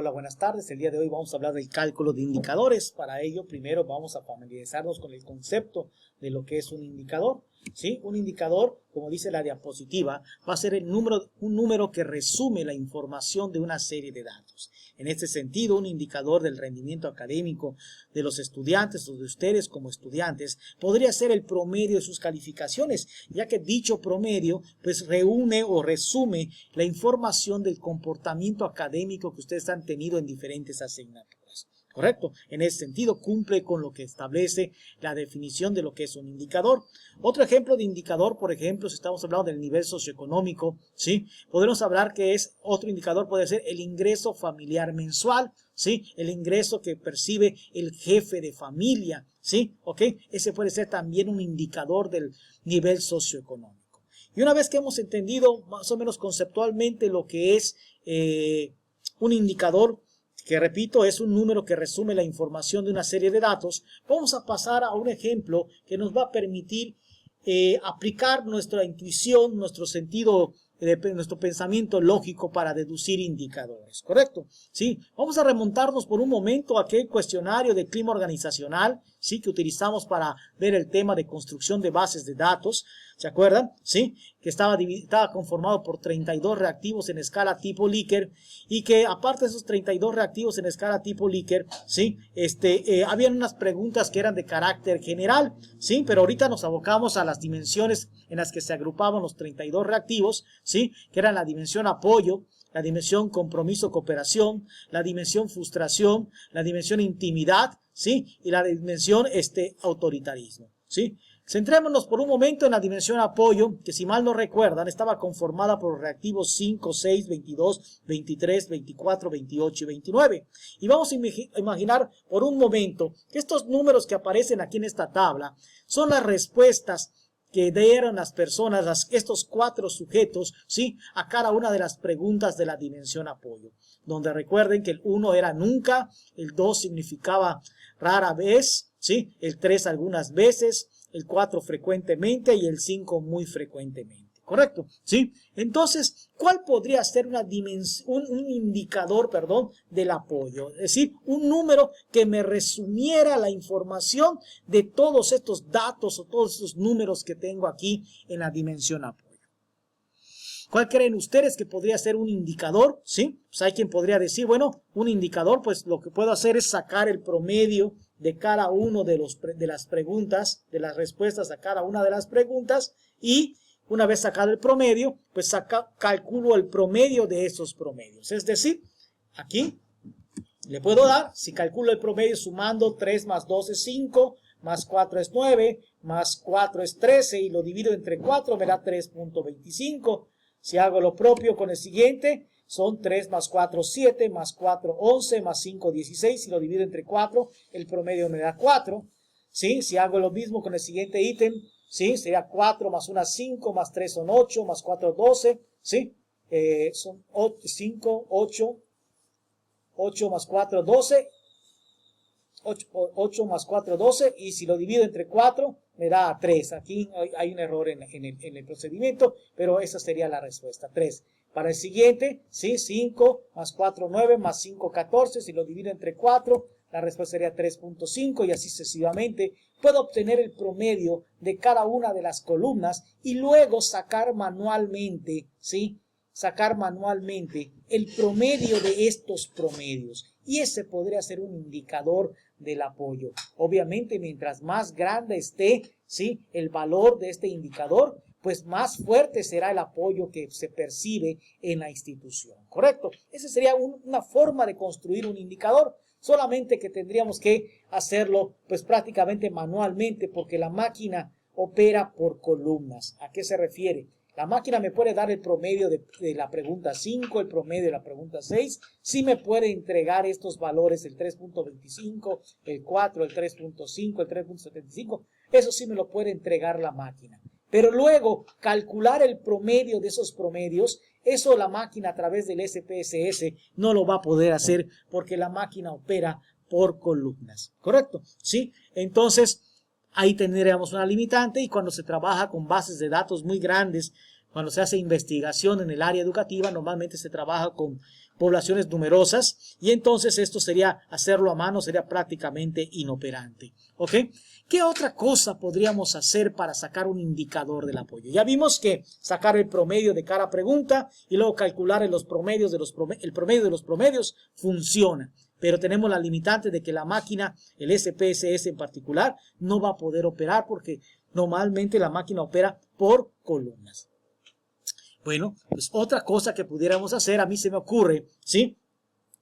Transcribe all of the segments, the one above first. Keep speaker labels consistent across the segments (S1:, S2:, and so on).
S1: Hola, buenas tardes. El día de hoy vamos a hablar del cálculo de indicadores. Para ello, primero vamos a familiarizarnos con el concepto de lo que es un indicador. ¿Sí? Un indicador, como dice la diapositiva, va a ser un número que resume la información de una serie de datos. En este sentido, un indicador del rendimiento académico de los estudiantes o de ustedes como estudiantes podría ser el promedio de sus calificaciones, ya que dicho promedio pues reúne o resume la información del comportamiento académico que ustedes han tenido en diferentes asignaturas. ¿Correcto? En ese sentido, cumple con lo que establece la definición de lo que es un indicador. Otro ejemplo de indicador, por ejemplo, si estamos hablando del nivel socioeconómico, ¿sí? Podemos hablar que otro indicador puede ser el ingreso familiar mensual, ¿sí? El ingreso que percibe el jefe de familia, ¿sí? ¿Ok? Ese puede ser también un indicador del nivel socioeconómico. Y una vez que hemos entendido más o menos conceptualmente lo que es un indicador, que repito, es un número que resume la información de una serie de datos, vamos a pasar a un ejemplo que nos va a permitir aplicar nuestra intuición, nuestro sentido, nuestro pensamiento lógico para deducir indicadores, ¿correcto? ¿Sí? Vamos a remontarnos por un momento a aquel cuestionario de clima organizacional, ¿sí? Que utilizamos para ver el tema de construcción de bases de datos, ¿se acuerdan? ¿Sí? Que estaba conformado por 32 reactivos en escala tipo Likert y que aparte de esos 32 reactivos en escala tipo Likert, ¿sí? Habían unas preguntas que eran de carácter general, ¿sí? Pero ahorita nos abocamos a las dimensiones en las que se agrupaban los 32 reactivos, ¿sí? Que eran la dimensión apoyo, la dimensión compromiso-cooperación, la dimensión frustración, la dimensión intimidad, ¿sí? Y la dimensión autoritarismo, ¿sí? Centrémonos por un momento en la dimensión apoyo, que si mal no recuerdan, estaba conformada por los reactivos 5, 6, 22, 23, 24, 28 y 29. Y vamos a imaginar por un momento que estos números que aparecen aquí en esta tabla son las respuestas que dieron las personas, estos 4 sujetos, ¿sí? A cada una de las preguntas de la dimensión apoyo. Donde recuerden que el 1 era nunca, el 2 significaba rara vez, ¿sí? El 3 algunas veces, el 4 frecuentemente y el 5 muy frecuentemente. ¿Correcto? ¿Sí? Entonces, ¿cuál podría ser un indicador, del apoyo? Es decir, un número que me resumiera la información de todos estos datos o todos estos números que tengo aquí en la dimensión apoyo. ¿Cuál creen ustedes que podría ser un indicador? ¿Sí? Pues hay quien podría decir, bueno, un indicador, pues lo que puedo hacer es sacar el promedio de cada uno de las preguntas, de las respuestas a cada una de las preguntas y una vez sacado el promedio, pues calculo el promedio de esos promedios. Es decir, aquí le puedo dar, si calculo el promedio sumando 3 más 2 es 5, más 4 es 9, más 4 es 13 y lo divido entre 4 me da 3.25. Si hago lo propio con el siguiente, son 3 más 4, 7, más 4, 11, más 5, 16. Si lo divido entre 4, el promedio me da 4. ¿Sí? Si hago lo mismo con el siguiente ítem, ¿sí? Sería 4 más 1, 5, más 3 son 8, más 4, 12. ¿Sí? Son 5, 8, 8 más 4, 12. 8 más 4, 12. Y si lo divido entre 4, me da 3. Aquí hay un error en el procedimiento, pero esa sería la respuesta, 3. Para el siguiente, ¿sí? 5 más 4, 9, más 5, 14. Si lo divido entre 4, la respuesta sería 3.5 y así sucesivamente. Puedo obtener el promedio de cada una de las columnas y luego sacar manualmente, ¿sí? Sacar manualmente el promedio de estos promedios. Y ese podría ser un indicador del apoyo. Obviamente, mientras más grande esté, ¿sí? El valor de este indicador, pues más fuerte será el apoyo que se percibe en la institución. ¿Correcto? Esa sería una forma de construir un indicador, solamente que tendríamos que hacerlo pues prácticamente manualmente porque la máquina opera por columnas. ¿A qué se refiere? La máquina me puede dar el promedio de la pregunta 5, el promedio de la pregunta 6. Sí me puede entregar estos valores, el 3.25, el 4, el 3.5, el 3.75. Eso sí me lo puede entregar la máquina. Pero luego, calcular el promedio de esos promedios, eso la máquina a través del SPSS no lo va a poder hacer porque la máquina opera por columnas. ¿Correcto? ¿Sí? Entonces, ahí tendríamos una limitante y cuando se trabaja con bases de datos muy grandes, cuando se hace investigación en el área educativa, normalmente se trabaja con poblaciones numerosas, y entonces esto sería, hacerlo a mano sería prácticamente inoperante. ¿Ok? ¿Qué otra cosa podríamos hacer para sacar un indicador del apoyo? Ya vimos que sacar el promedio de cada pregunta y luego calcular el promedio de los promedios funciona. Pero tenemos la limitante de que la máquina, el SPSS en particular, no va a poder operar porque normalmente la máquina opera por columnas. Bueno, pues otra cosa que pudiéramos hacer, a mí se me ocurre, ¿sí?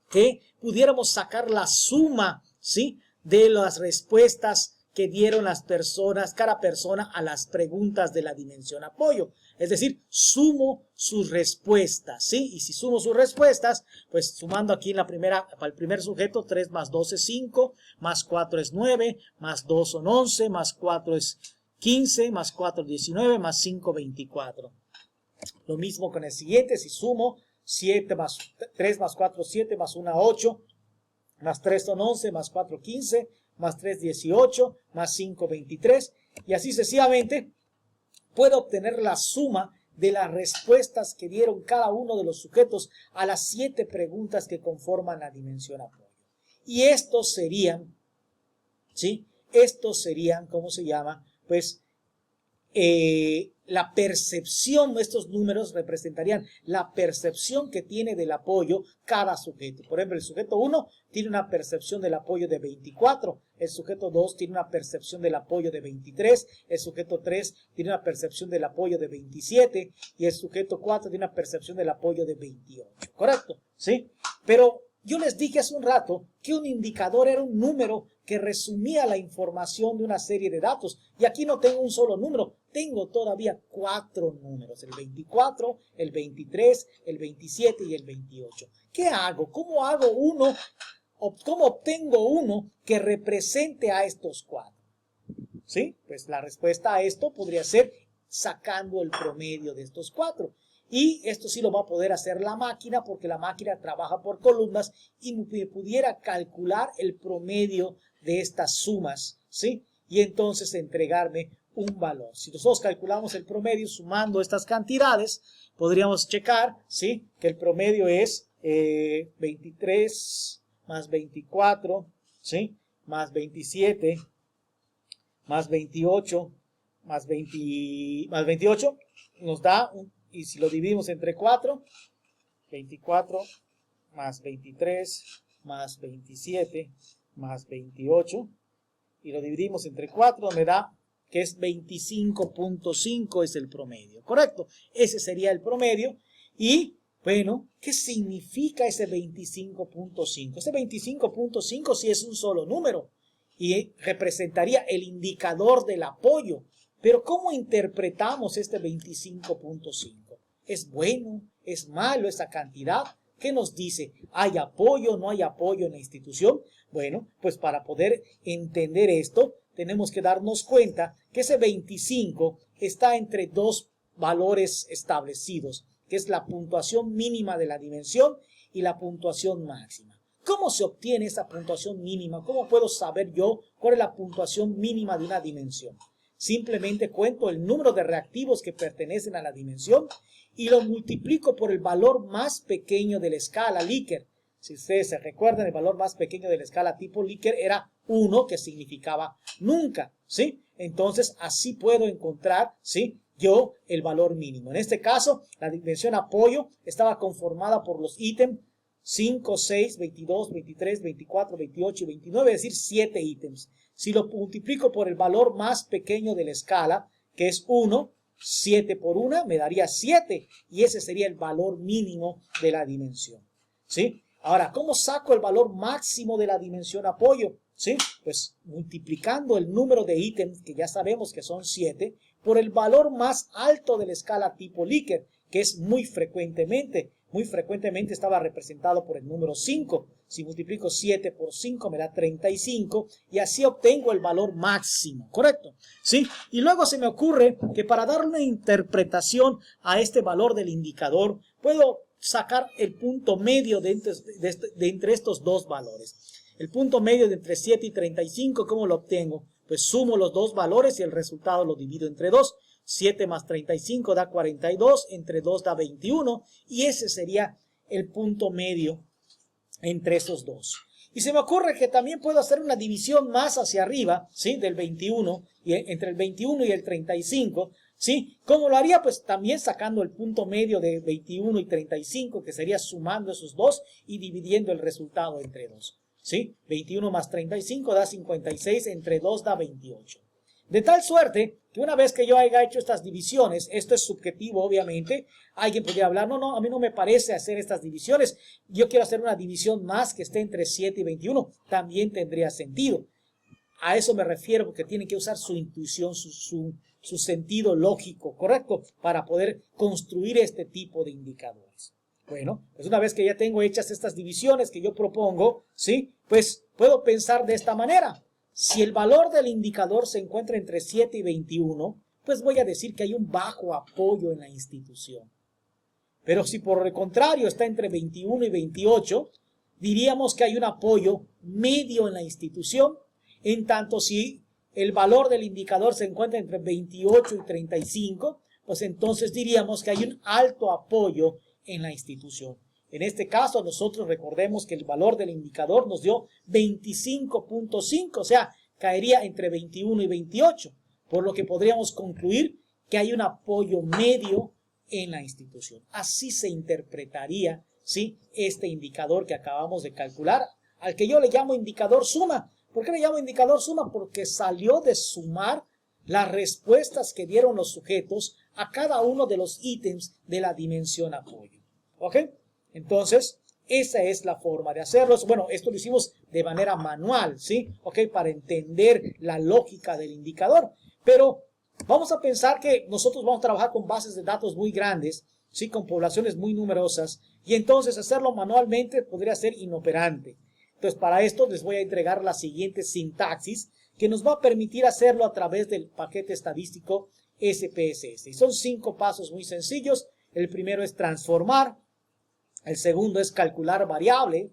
S1: Que pudiéramos sacar la suma, ¿sí? De las respuestas que dieron las personas, cada persona a las preguntas de la dimensión apoyo. Es decir, sumo sus respuestas, ¿sí? Y si sumo sus respuestas, pues sumando aquí en para el primer sujeto, 3 más 2 es 5, más 4 es 9, más 2 son 11, más 4 es 15, más 4 es 19, más 5, 24. Lo mismo con el siguiente, si sumo 3 más 4, 7, más 1, 8, más 3 son 11, más 4, 15, más 3, 18, más 5, 23, y así sucesivamente, puedo obtener la suma de las respuestas que dieron cada uno de los sujetos a las 7 preguntas que conforman la dimensión apoyo. Y estos serían, ¿sí? Estos serían, ¿cómo se llama? Pues la percepción, estos números representarían la percepción que tiene del apoyo cada sujeto. Por ejemplo, el sujeto 1 tiene una percepción del apoyo de 24, el sujeto 2 tiene una percepción del apoyo de 23, el sujeto 3 tiene una percepción del apoyo de 27 y el sujeto 4 tiene una percepción del apoyo de 28. ¿Correcto? ¿Sí? Pero yo les dije hace un rato que un indicador era un número que resumía la información de una serie de datos. Y aquí no tengo un solo número, tengo todavía 4 números, el 24, el 23, el 27 y el 28. ¿Qué hago? ¿Cómo hago uno? ¿Cómo obtengo uno que represente a estos 4? ¿Sí? Pues la respuesta a esto podría ser sacando el promedio de estos 4. Y esto sí lo va a poder hacer la máquina porque la máquina trabaja por columnas y me pudiera calcular el promedio de estas sumas, ¿sí? Y entonces entregarme un valor. Si nosotros calculamos el promedio sumando estas cantidades, podríamos checar, ¿sí? Que el promedio es 23 más 24, ¿sí? Más 27, más 28, más 28, nos da y si lo dividimos entre 4, 24 más 23 más 27 más 28, y lo dividimos entre 4, me da que es 25.5 es el promedio, ¿correcto? Ese sería el promedio. Y, bueno, ¿qué significa ese 25.5? Ese 25.5 sí es un solo número y representaría el indicador del apoyo. Pero ¿cómo interpretamos este 25.5? ¿Es bueno? ¿Es malo esa cantidad? ¿Qué nos dice? ¿Hay apoyo? ¿No hay apoyo en la institución? Bueno, pues para poder entender esto, tenemos que darnos cuenta que ese 25 está entre dos valores establecidos, que es la puntuación mínima de la dimensión y la puntuación máxima. ¿Cómo se obtiene esa puntuación mínima? ¿Cómo puedo saber yo cuál es la puntuación mínima de una dimensión? Simplemente cuento el número de reactivos que pertenecen a la dimensión y lo multiplico por el valor más pequeño de la escala Likert. Si ustedes se recuerdan, el valor más pequeño de la escala tipo Likert era 1, que significaba nunca, ¿sí? Entonces, así puedo encontrar, ¿sí? Yo el valor mínimo. En este caso, la dimensión apoyo estaba conformada por los ítems 5, 6, 22, 23, 24, 28 y 29, es decir, 7 ítems. Si lo multiplico por el valor más pequeño de la escala, que es 1, 7 por 1 me daría 7, y ese sería el valor mínimo de la dimensión, ¿sí? Ahora, ¿cómo saco el valor máximo de la dimensión apoyo? ¿Sí? Pues multiplicando el número de ítems, que ya sabemos que son 7, por el valor más alto de la escala tipo Likert, que es muy frecuentemente estaba representado por el número 5. Si multiplico 7 por 5 me da 35 y así obtengo el valor máximo, ¿correcto? ¿Sí? Y luego se me ocurre que para dar una interpretación a este valor del indicador, puedo sacar el punto medio de entre estos dos valores. El punto medio de entre 7 y 35, ¿cómo lo obtengo? Pues sumo los dos valores y el resultado lo divido entre 2. 7 más 35 da 42, entre 2 da 21, y ese sería el punto medio entre esos dos. Y se me ocurre que también puedo hacer una división más hacia arriba, ¿sí? Del 21, entre el 21 y el 35, ¿sí? ¿Cómo lo haría? Pues también sacando el punto medio de 21 y 35, que sería sumando esos dos y dividiendo el resultado entre dos, ¿sí? 21 más 35 da 56, entre 2 da 28. De tal suerte que una vez que yo haya hecho estas divisiones, esto es subjetivo obviamente, alguien podría hablar, no, a mí no me parece hacer estas divisiones, yo quiero hacer una división más que esté entre 7 y 21, también tendría sentido. A eso me refiero porque tienen que usar su intuición, su sentido lógico, ¿correcto? Para poder construir este tipo de indicadores. Bueno, pues una vez que ya tengo hechas estas divisiones que yo propongo, ¿sí? Pues puedo pensar de esta manera. Si el valor del indicador se encuentra entre 7 y 21, pues voy a decir que hay un bajo apoyo en la institución. Pero si por el contrario está entre 21 y 28, diríamos que hay un apoyo medio en la institución, en tanto si el valor del indicador se encuentra entre 28 y 35, pues entonces diríamos que hay un alto apoyo en la institución. En este caso, nosotros recordemos que el valor del indicador nos dio 25.5, o sea, caería entre 21 y 28, por lo que podríamos concluir que hay un apoyo medio en la institución. Así se interpretaría, ¿sí?, este indicador que acabamos de calcular, al que yo le llamo indicador suma. ¿Por qué le llamo indicador suma? Porque salió de sumar las respuestas que dieron los sujetos a cada uno de los ítems de la dimensión apoyo. ¿Ok? Entonces, esa es la forma de hacerlo. Bueno, esto lo hicimos de manera manual, ¿sí? ¿Ok? Para entender la lógica del indicador. Pero vamos a pensar que nosotros vamos a trabajar con bases de datos muy grandes, ¿sí? Con poblaciones muy numerosas. Y entonces hacerlo manualmente podría ser inoperante. Entonces, para esto les voy a entregar la siguiente sintaxis que nos va a permitir hacerlo a través del paquete estadístico SPSS. Y son 5 pasos muy sencillos. El primero es transformar. El segundo es calcular variable.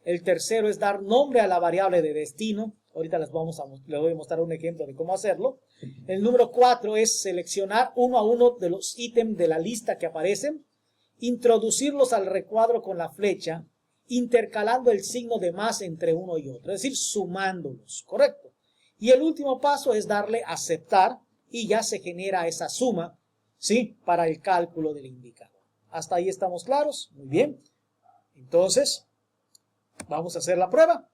S1: El tercero es dar nombre a la variable de destino. Ahorita les voy a mostrar un ejemplo de cómo hacerlo. El número 4 es seleccionar uno a uno de los ítems de la lista que aparecen, introducirlos al recuadro con la flecha, intercalando el signo de más entre uno y otro, es decir, sumándolos, ¿correcto? Y el último paso es darle aceptar y ya se genera esa suma, ¿sí?, para el cálculo del indicador. ¿Hasta ahí estamos claros? Muy bien. Entonces, vamos a hacer la prueba.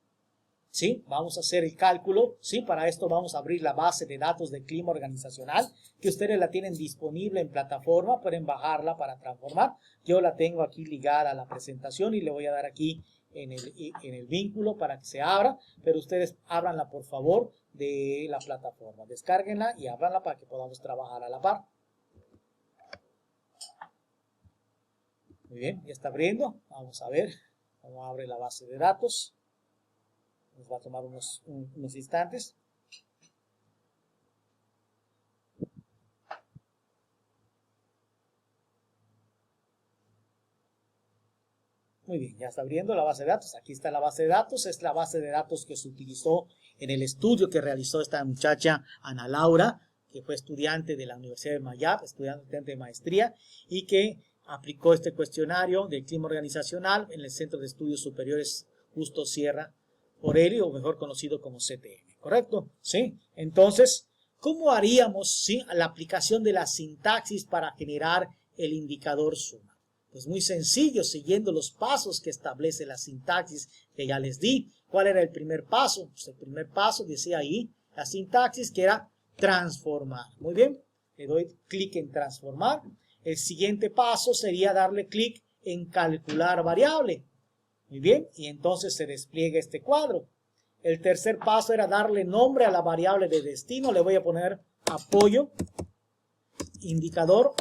S1: ¿Sí? Vamos a hacer el cálculo. ¿Sí? Para esto vamos a abrir la base de datos de clima organizacional, que ustedes la tienen disponible en plataforma. Pueden bajarla para transformar. Yo la tengo aquí ligada a la presentación y le voy a dar aquí en el vínculo para que se abra. Pero ustedes ábranla, por favor, de la plataforma. Descárguenla y ábranla para que podamos trabajar a la par. Muy bien, ya está abriendo. Vamos a ver cómo abre la base de datos. Nos va a tomar unos instantes. Muy bien, ya está abriendo la base de datos. Aquí está la base de datos. Es la base de datos que se utilizó en el estudio que realizó esta muchacha Ana Laura, que fue estudiante de la Universidad de Mayab, estudiante de maestría, y que aplicó este cuestionario del clima organizacional en el Centro de Estudios Superiores Justo Sierra Orelli, o mejor conocido como CTM, ¿correcto? ¿Sí? Entonces, ¿cómo haríamos, sí, la aplicación de la sintaxis para generar el indicador suma? Pues muy sencillo, siguiendo los pasos que establece la sintaxis que ya les di. ¿Cuál era el primer paso? Pues el primer paso decía ahí la sintaxis, que era transformar. Muy bien, le doy clic en transformar. El siguiente paso sería darle clic en calcular variable. Muy bien, y entonces se despliega este cuadro. El tercer paso era darle nombre a la variable de destino. Le voy a poner apoyo, indicador,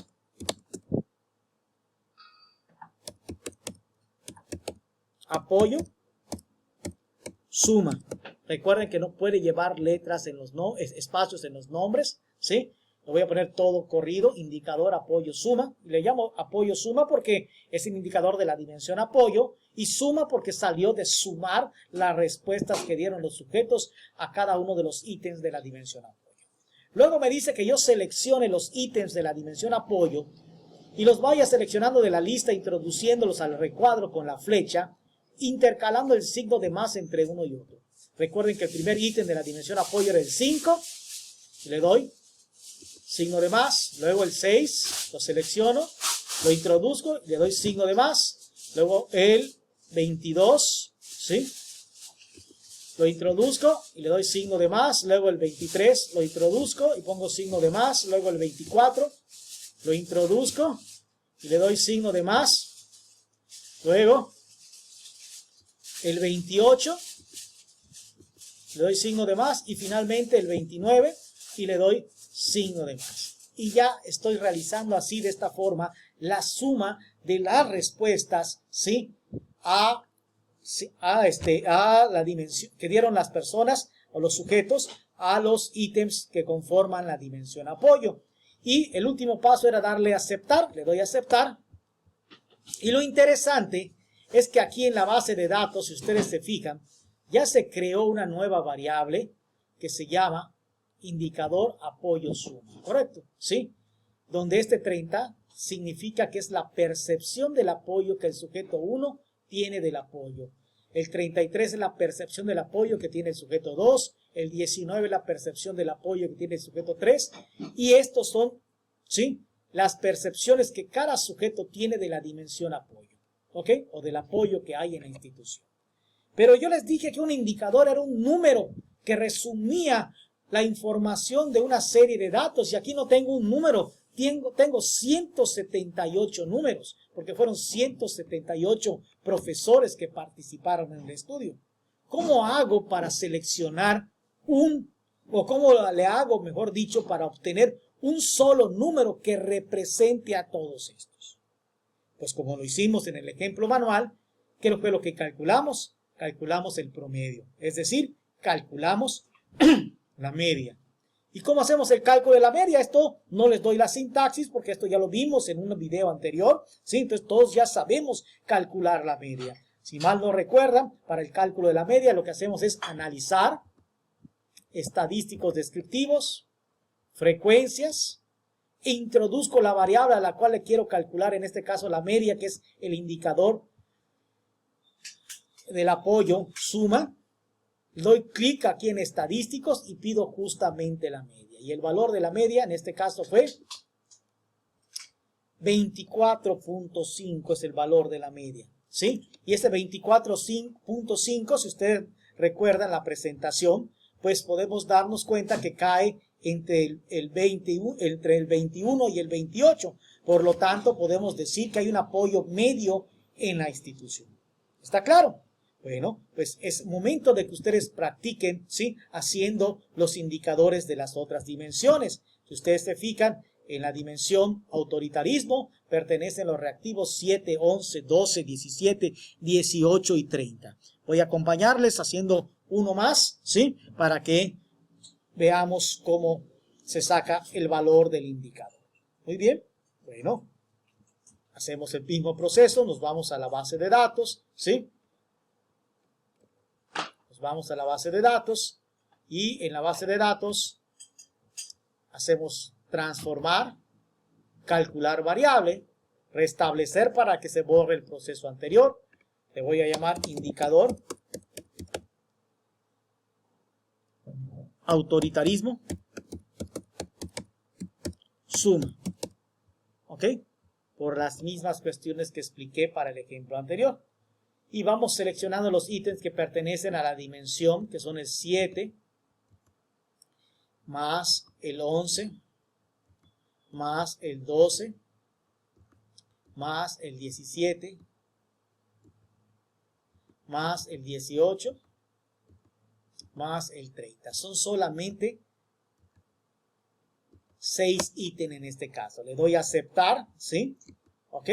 S1: apoyo, suma. Recuerden que no puede llevar letras en los espacios en los nombres, ¿sí? Lo voy a poner todo corrido, indicador, apoyo, suma. Le llamo apoyo, suma porque es el indicador de la dimensión apoyo, y suma porque salió de sumar las respuestas que dieron los sujetos a cada uno de los ítems de la dimensión apoyo. Luego me dice que yo seleccione los ítems de la dimensión apoyo y los vaya seleccionando de la lista, introduciéndolos al recuadro con la flecha, intercalando el signo de más entre uno y otro. Recuerden que el primer ítem de la dimensión apoyo era el 5, le doy signo de más, luego el 6, lo selecciono, lo introduzco, le doy signo de más, luego el 22, ¿sí? Lo introduzco y le doy signo de más, luego el 23 lo introduzco y pongo signo de más, luego el 24 lo introduzco y le doy signo de más, luego el 28 le doy signo de más y finalmente el 29 y le doy signo de más. Y ya estoy realizando así de esta forma la suma de las respuestas, ¿sí? a la dimensión que dieron las personas o los sujetos a los ítems que conforman la dimensión apoyo. Y el último paso era darle a aceptar, le doy a aceptar. Y lo interesante es que aquí en la base de datos, si ustedes se fijan, ya se creó una nueva variable que se llama indicador apoyo suma, ¿correcto? ¿Sí? Donde este 30 significa que es la percepción del apoyo que el sujeto 1 tiene del apoyo. El 33 es la percepción del apoyo que tiene el sujeto 2. El 19 es la percepción del apoyo que tiene el sujeto 3. Y estos son, ¿sí?, las percepciones que cada sujeto tiene de la dimensión apoyo, ¿ok? O del apoyo que hay en la institución. Pero yo les dije que un indicador era un número que resumía la información de una serie de datos. Y aquí no tengo un número, tengo 178 números, porque fueron 178 profesores que participaron en el estudio. ¿Cómo hago para seleccionar o cómo le hago, mejor dicho, para obtener un solo número que represente a todos estos? Pues como lo hicimos en el ejemplo manual, ¿qué fue lo que calculamos? Calculamos el promedio, es decir, calculamos la media. ¿Y cómo hacemos el cálculo de la media? Esto no les doy la sintaxis porque esto ya lo vimos en un video anterior, ¿sí? Entonces todos ya sabemos calcular la media. Si mal no recuerdan, para el cálculo de la media lo que hacemos es analizar estadísticos descriptivos, frecuencias, e introduzco la variable a la cual le quiero calcular, en este caso la media, que es el indicador del apoyo suma. Doy clic aquí en estadísticos y pido justamente la media. Y el valor de la media en este caso fue 24.5 es el valor de la media, ¿sí? Y ese 24.5, si ustedes recuerdan la presentación, pues podemos darnos cuenta que cae entre el 21 y el 28. Por lo tanto, podemos decir que hay un apoyo medio en la institución. ¿Está claro? Bueno, pues es momento de que ustedes practiquen, ¿sí?, haciendo los indicadores de las otras dimensiones. Si ustedes se fijan, en la dimensión autoritarismo pertenecen los reactivos 7, 11, 12, 17, 18 y 30. Voy a acompañarles haciendo uno más, ¿sí?, para que veamos cómo se saca el valor del indicador. Muy bien, bueno, hacemos el mismo proceso, nos vamos a la base de datos, ¿sí? Vamos a la base de datos y en la base de datos hacemos transformar, calcular variable, restablecer para que se borre el proceso anterior. Le voy a llamar indicador autoritarismo suma, ¿ok? Por las mismas cuestiones que expliqué para el ejemplo anterior. Y vamos seleccionando los ítems que pertenecen a la dimensión, que son el 7, más el 11, más el 12, más el 17, más el 18, más el 30. Son solamente 6 ítems en este caso. Le doy a aceptar, ¿sí? ¿Ok?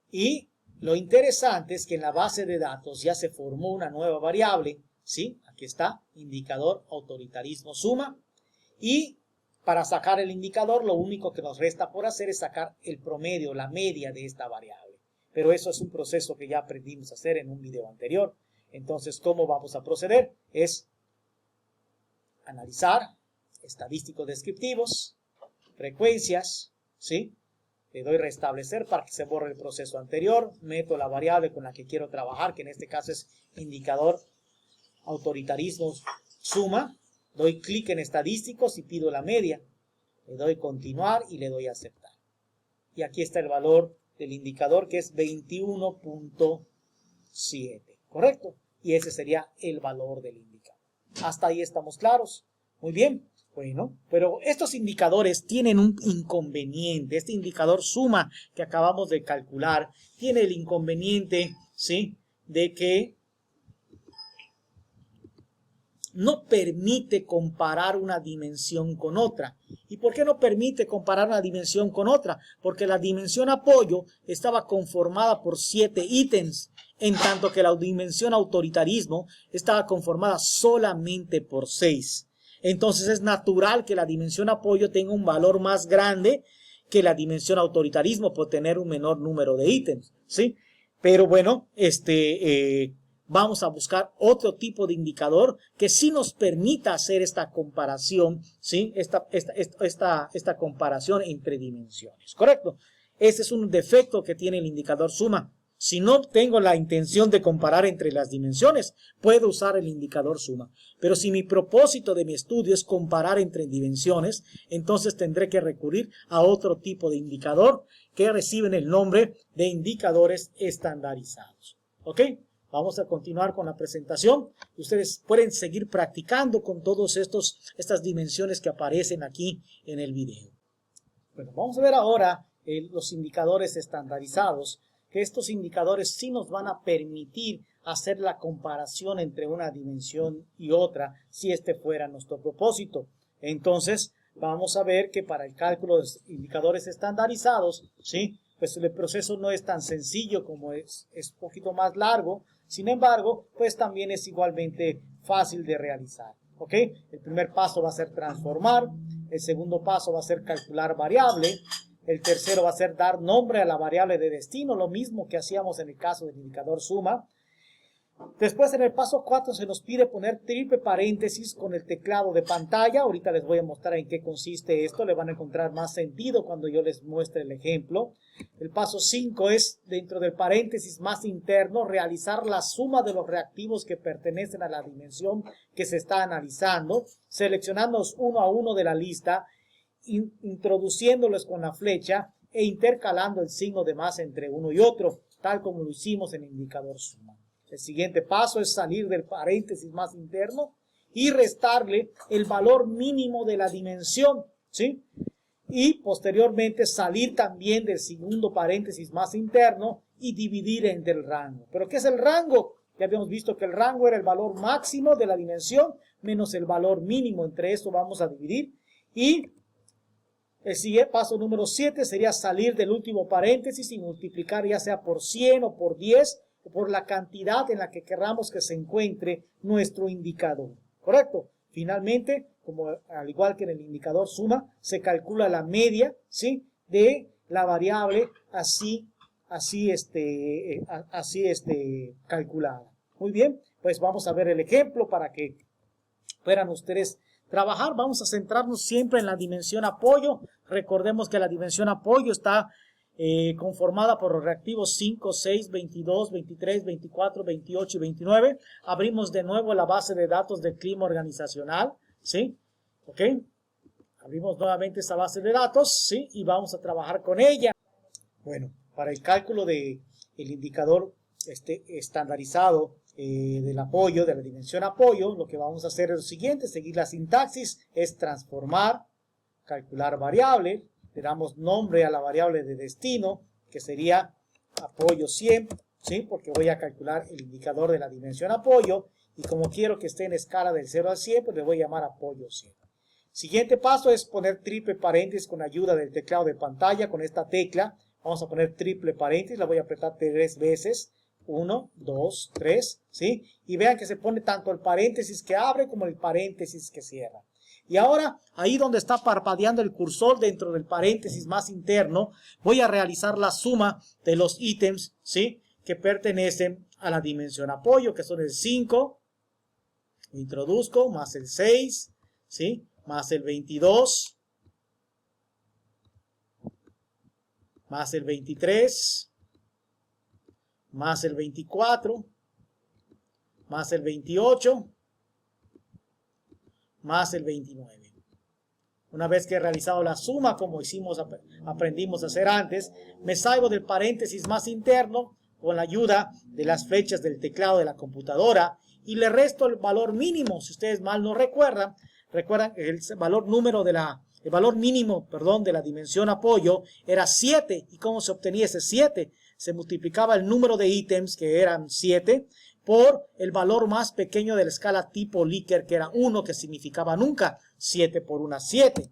S1: Y lo interesante es que en la base de datos ya se formó una nueva variable, ¿sí? Aquí está, indicador autoritarismo suma. Y para sacar el indicador, lo único que nos resta por hacer es sacar el promedio, la media de esta variable. Pero eso es un proceso que ya aprendimos a hacer en un video anterior. Entonces, ¿cómo vamos a proceder? Es analizar estadísticos descriptivos, frecuencias, ¿sí?, le doy restablecer para que se borre el proceso anterior, meto la variable con la que quiero trabajar, que en este caso es indicador autoritarismo suma, doy clic en estadísticos y pido la media, le doy continuar y le doy aceptar. Y aquí está el valor del indicador, que es 21.7, ¿correcto? Y ese sería el valor del indicador. Hasta ahí estamos claros. Muy bien. Bueno, pero estos indicadores tienen un inconveniente. Este indicador suma que acabamos de calcular tiene el inconveniente, ¿sí?, de que no permite comparar una dimensión con otra. ¿Y por qué no permite comparar una dimensión con otra? Porque la dimensión apoyo estaba conformada por 7 ítems, en tanto que la dimensión autoritarismo estaba conformada solamente por 6. Entonces es natural que la dimensión apoyo tenga un valor más grande que la dimensión autoritarismo por tener un menor número de ítems, ¿sí? Pero bueno, vamos a buscar otro tipo de indicador que sí nos permita hacer esta comparación, ¿sí? Esta comparación entre dimensiones, ¿correcto? Ese es un defecto que tiene el indicador suma. Si no tengo la intención de comparar entre las dimensiones, puedo usar el indicador suma. Pero si mi propósito de mi estudio es comparar entre dimensiones, entonces tendré que recurrir a otro tipo de indicador que reciben el nombre de indicadores estandarizados. ¿Ok? Vamos a continuar con la presentación. Ustedes pueden seguir practicando con todas estas dimensiones que aparecen aquí en el video. Bueno, vamos a ver ahora los indicadores estandarizados, que estos indicadores sí nos van a permitir hacer la comparación entre una dimensión y otra, si este fuera nuestro propósito. Entonces, vamos a ver que para el cálculo de indicadores estandarizados, ¿sí?, pues el proceso no es tan sencillo, como es un poquito más largo. Sin embargo, pues también es igualmente fácil de realizar, ¿ok? El primer paso va a ser transformar, el segundo paso va a ser calcular variable, el tercero va a ser dar nombre a la variable de destino, lo mismo que hacíamos en el caso del indicador suma. Después, en el paso 4 se nos pide poner triple paréntesis con el teclado de pantalla. Ahorita les voy a mostrar en qué consiste esto. Le van a encontrar más sentido cuando yo les muestre el ejemplo. El paso 5 es, dentro del paréntesis más interno, realizar la suma de los reactivos que pertenecen a la dimensión que se está analizando, seleccionándolos uno a uno de la lista, introduciéndolos con la flecha e intercalando el signo de más entre uno y otro, tal como lo hicimos en el indicador suma. El siguiente paso es salir del paréntesis más interno y restarle el valor mínimo de la dimensión, ¿sí? Y posteriormente salir también del segundo paréntesis más interno y dividir entre el rango. ¿Pero qué es el rango? Ya habíamos visto que el rango era el valor máximo de la dimensión menos el valor mínimo. Entre esto vamos a dividir. Y el siguiente paso número 7 sería salir del último paréntesis y multiplicar ya sea por 100 o por 10 o por la cantidad en la que queramos que se encuentre nuestro indicador. ¿Correcto? Finalmente, como al igual que en el indicador suma, se calcula la media, ¿sí?, de la variable así calculada. Muy bien, pues vamos a ver el ejemplo para que puedan ustedes trabajar. Vamos a centrarnos siempre en la dimensión apoyo. Recordemos que la dimensión apoyo está conformada por los reactivos 5, 6, 22, 23, 24, 28 y 29. Abrimos de nuevo la base de datos del clima organizacional, ¿sí? ¿Ok? Abrimos nuevamente esa base de datos, ¿sí? Y vamos a trabajar con ella. Bueno, para el cálculo del indicador estandarizado del apoyo, de la dimensión apoyo, lo que vamos a hacer es lo siguiente: seguir la sintaxis, es transformar, calcular variable, le damos nombre a la variable de destino, que sería apoyo 100, ¿sí?, porque voy a calcular el indicador de la dimensión apoyo, y como quiero que esté en escala del 0 al 100, pues le voy a llamar apoyo 100. Siguiente paso es poner triple paréntesis con ayuda del teclado de pantalla. Con esta tecla vamos a poner triple paréntesis, la voy a apretar 3 veces. 1, 2, 3, ¿sí? Y vean que se pone tanto el paréntesis que abre como el paréntesis que cierra. Y ahora, ahí donde está parpadeando el cursor dentro del paréntesis más interno, voy a realizar la suma de los ítems, ¿sí?, que pertenecen a la dimensión apoyo, que son el 5, introduzco, más el 6, ¿sí?, más el 22, más el 23, más el 24, más el 28, más el 29. Una vez que he realizado la suma, como aprendimos a hacer antes, me salgo del paréntesis más interno con la ayuda de las flechas del teclado de la computadora y le resto el valor mínimo. Si ustedes mal no recuerdan que el valor mínimo de la dimensión apoyo era 7. ¿Y cómo se obtenía ese 7? Se multiplicaba el número de ítems, que eran 7, por el valor más pequeño de la escala tipo Likert, que era 1, que significaba nunca. 7 por 1, 7.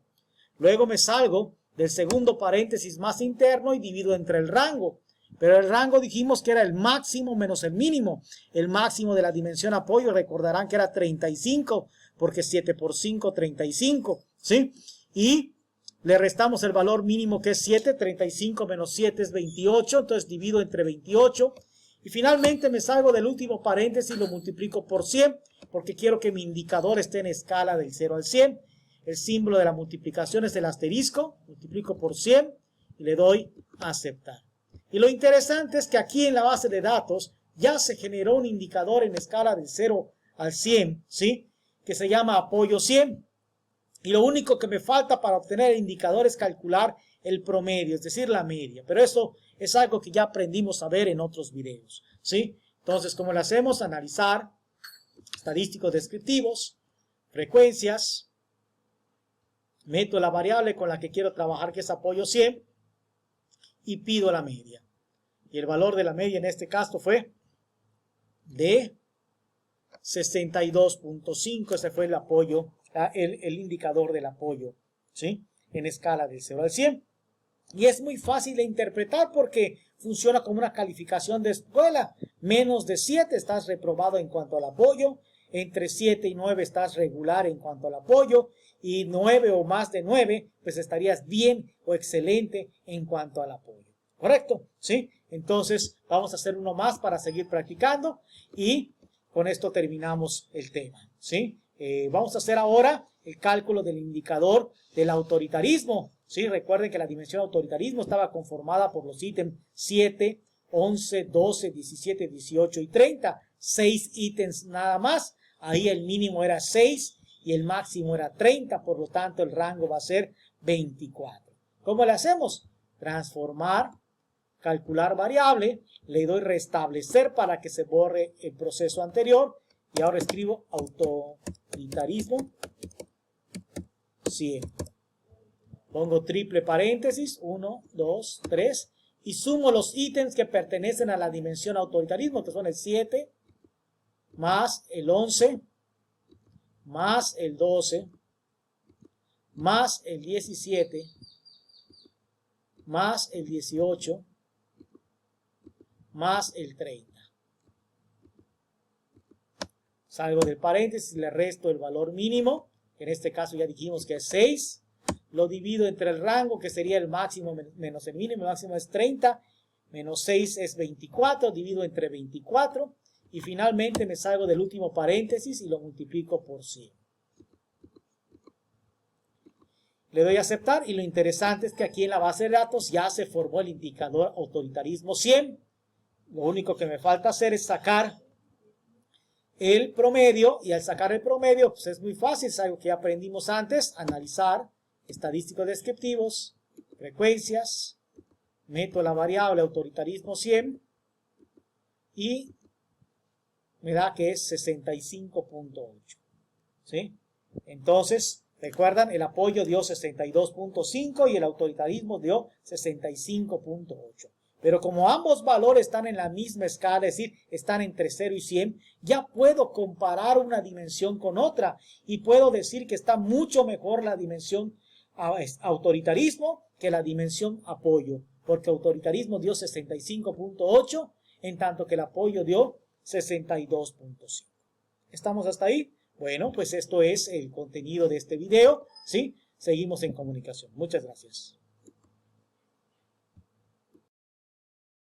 S1: Luego me salgo del segundo paréntesis más interno y divido entre el rango. Pero el rango dijimos que era el máximo menos el mínimo. El máximo de la dimensión apoyo, recordarán que era 35, porque 7 por 5, 35, ¿sí? Y le restamos el valor mínimo, que es 7, 35 menos 7 es 28, entonces divido entre 28. Y finalmente me salgo del último paréntesis y lo multiplico por 100, porque quiero que mi indicador esté en escala del 0 al 100. El símbolo de la multiplicación es el asterisco, multiplico por 100 y le doy a aceptar. Y lo interesante es que aquí en la base de datos ya se generó un indicador en escala del 0 al 100, ¿sí? Que se llama apoyo 100. Y lo único que me falta para obtener el indicador es calcular el promedio, es decir, la media. Pero eso es algo que ya aprendimos a ver en otros videos, ¿sí? Entonces, ¿cómo lo hacemos? Analizar estadísticos descriptivos, frecuencias, meto la variable con la que quiero trabajar, que es apoyo 100, y pido la media. Y el valor de la media en este caso fue de 62.5. Ese fue el apoyo, el indicador del apoyo, ¿sí? En escala del 0 al 100. Y es muy fácil de interpretar porque funciona como una calificación de escuela. Menos de 7 estás reprobado en cuanto al apoyo. Entre 7 y 9 estás regular en cuanto al apoyo. Y 9 o más de 9, pues estarías bien o excelente en cuanto al apoyo. ¿Correcto? ¿Sí? Entonces vamos a hacer uno más para seguir practicando. Y con esto terminamos el tema. ¿Sí? Vamos a hacer ahora el cálculo del indicador del autoritarismo. ¿Sí? Recuerden que la dimensión autoritarismo estaba conformada por los ítems 7, 11, 12, 17, 18 y 30. 6 ítems nada más. Ahí el mínimo era 6 y el máximo era 30. Por lo tanto, el rango va a ser 24. ¿Cómo le hacemos? Transformar, calcular variable. Le doy restablecer para que se borre el proceso anterior. Y ahora escribo autoritarismo 100. Pongo triple paréntesis, 1, 2, 3, y sumo los ítems que pertenecen a la dimensión autoritarismo, que son el 7, más el 11, más el 12, más el 17, más el 18, más el 30. Salgo del paréntesis, le resto el valor mínimo, que en este caso ya dijimos que es 6. Lo divido entre el rango, que sería el máximo menos el mínimo. El máximo es 30, menos 6 es 24, divido entre 24. Y finalmente me salgo del último paréntesis y lo multiplico por 100. Le doy a aceptar y lo interesante es que aquí en la base de datos ya se formó el indicador autoritarismo 100. Lo único que me falta hacer es sacar el promedio, y al sacar el promedio pues es muy fácil, es algo que ya aprendimos antes: analizar estadísticos descriptivos, frecuencias, meto la variable autoritarismo 100 y me da que es 65.8. ¿Sí? Entonces, recuerdan, el apoyo dio 62.5 y el autoritarismo dio 65.8. Pero como ambos valores están en la misma escala, es decir, están entre 0 y 100, ya puedo comparar una dimensión con otra y puedo decir que está mucho mejor la dimensión autoritarismo que la dimensión apoyo, porque autoritarismo dio 65.8, en tanto que el apoyo dio 62.5. ¿Estamos hasta ahí? Bueno, pues esto es el contenido de este video, ¿sí? Seguimos en comunicación. Muchas gracias.